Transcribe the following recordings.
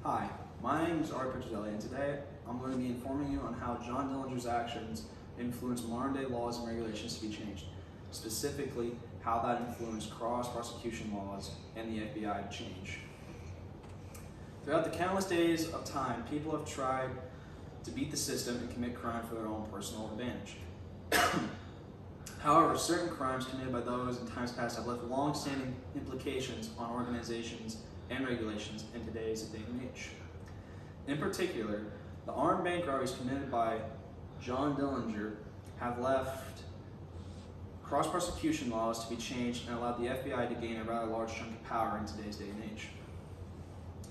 Hi, my name is Ari Petruzelli, and today I'm going to be informing you on how John Dillinger's actions influence modern-day laws and regulations to be changed, specifically how that influenced cross-prosecution laws and the FBI to change. Throughout the countless days of time, people have tried to beat the system and commit crime for their own personal advantage. However, certain crimes committed by those in times past have left long-standing implications on organizations and regulations in today's day and age. In particular, the armed bank robberies committed by John Dillinger have left cross-prosecution laws to be changed and allowed the FBI to gain a rather large chunk of power in today's day and age.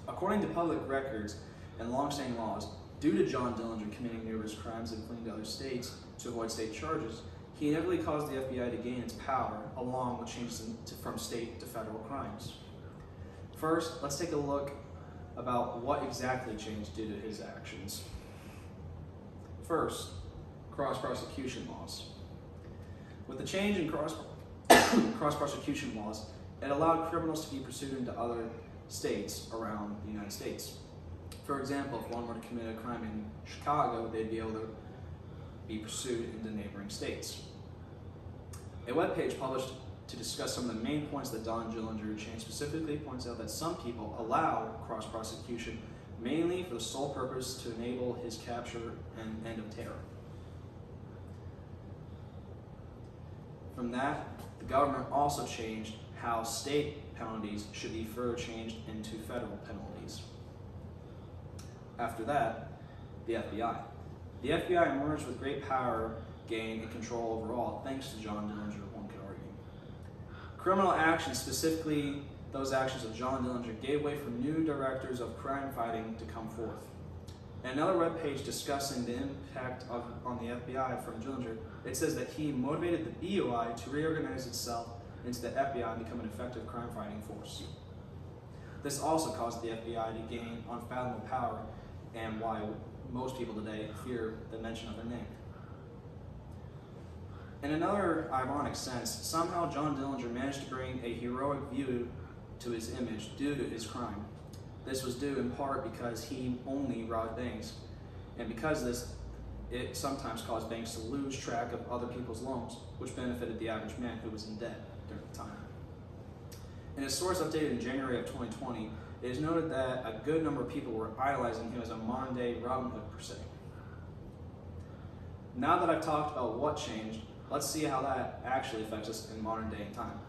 According to public records and long-standing laws, due to John Dillinger committing numerous crimes and fleeing to other states to avoid state charges, he inevitably caused the FBI to gain its power along with changes from state to federal crimes. First, let's take a look about what exactly changed due to his actions. First, cross-prosecution laws. With the change in cross-prosecution laws, it allowed criminals to be pursued into other states around the United States. For example, if one were to commit a crime in Chicago, they'd be able to be pursued into neighboring states. A webpage published to discuss some of the main points that John Dillinger changed specifically points out that some people allow cross-prosecution mainly for the sole purpose to enable his capture and end of terror. From that, the government also changed how state penalties should be further changed into federal penalties. After that, the FBI. The FBI emerged with great power, gain, and control overall, thanks to John Dillinger, one could argue. Criminal actions, specifically those actions of John Dillinger, gave way for new directors of crime fighting to come forth. In another webpage discussing the impact on the FBI from Dillinger, it says that he motivated the BOI to reorganize itself into the FBI and become an effective crime fighting force. This also caused the FBI to gain unfathomable power, and why most people today fear the mention of their name. In another ironic sense, somehow John Dillinger managed to bring a heroic view to his image due to his crime. This was due in part because he only robbed banks, and because of this, it sometimes caused banks to lose track of other people's loans, which benefited the average man who was in debt during the time. In a source updated in January of 2020, it is noted that a good number of people were idolizing him as a modern-day Robin Hood per se. Now that I've talked about what changed, let's see how that actually affects us in modern day and time.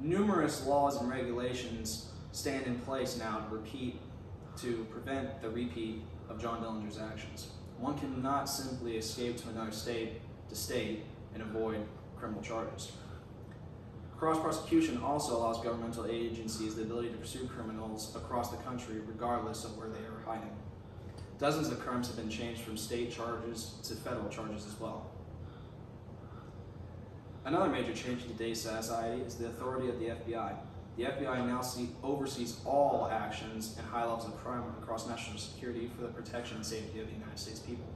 Numerous laws and regulations stand in place now to prevent the repeat of John Dillinger's actions. One cannot simply escape to another state and avoid criminal charges. Cross-prosecution also allows governmental agencies the ability to pursue criminals across the country regardless of where they are hiding. Dozens of crimes have been changed from state charges to federal charges as well. Another major change in today's society is the authority of the FBI. The FBI now oversees all actions and high levels of crime across national security for the protection and safety of the United States people.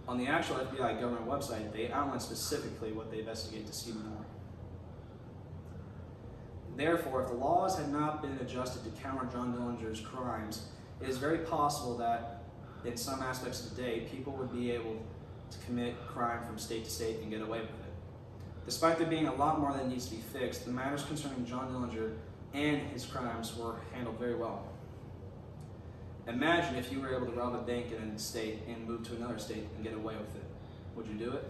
On the actual FBI government website, they outline specifically what they investigate to see more. Therefore, if the laws had not been adjusted to counter John Dillinger's crimes, it is very possible that in some aspects of the day, people would be able to commit crime from state to state and get away with it. Despite there being a lot more that needs to be fixed, the matters concerning John Dillinger and his crimes were handled very well. Imagine if you were able to rob a bank in a state and move to another state and get away with it. Would you do it?